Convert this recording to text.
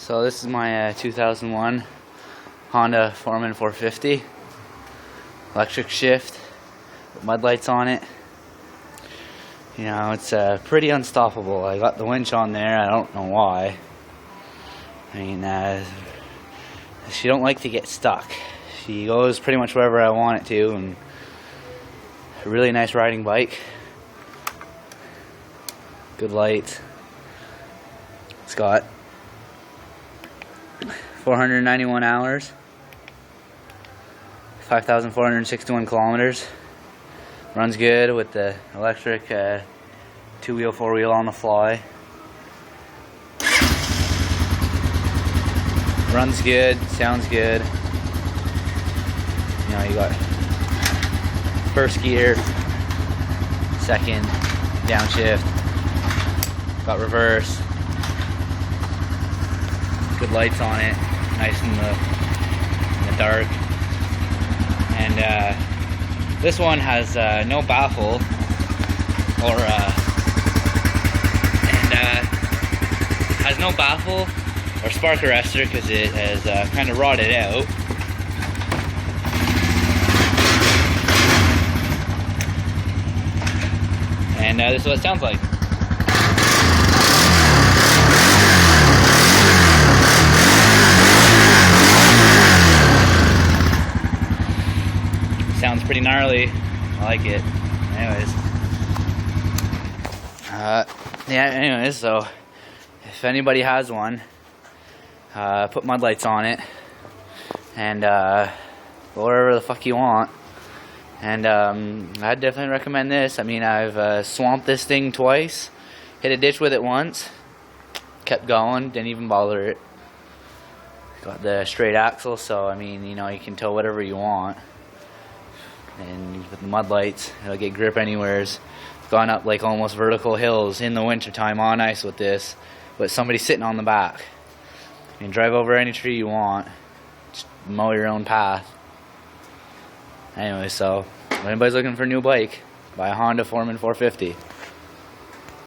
So this is my 2001 Honda Foreman 450. Electric shift, with mud lights on it. You know, it's pretty unstoppable. I got the winch on there, I don't know why. I mean, she don't like to get stuck. She goes pretty much wherever I want it to, and a really nice riding bike. Good lights. It's got 491 hours, 5,461 kilometers. Runs good with the electric two-wheel, four-wheel on the fly. Runs good, sounds good. You know, you got first gear, second, downshift, got reverse. Good lights on it, nice in the dark. And this one has no baffle or has no baffle or spark arrestor because it has kind of rotted out. And this is what it sounds like. Sounds pretty gnarly. I like it. Anyways, so if anybody has one, put mud lights on it and go wherever the fuck you want. And I'd definitely recommend this. I mean, I've swamped this thing twice, hit a ditch with it once, kept going, didn't even bother it. Got the straight axle, so I mean, you know, you can tow whatever you want. And with the mud lights, it'll get grip anywheres. Gone up like almost vertical hills in the wintertime on ice with this, with somebody sitting on the back. You can drive over any tree you want, just mow your own path. Anyway, so if anybody's looking for a new bike, buy a Honda Foreman 450.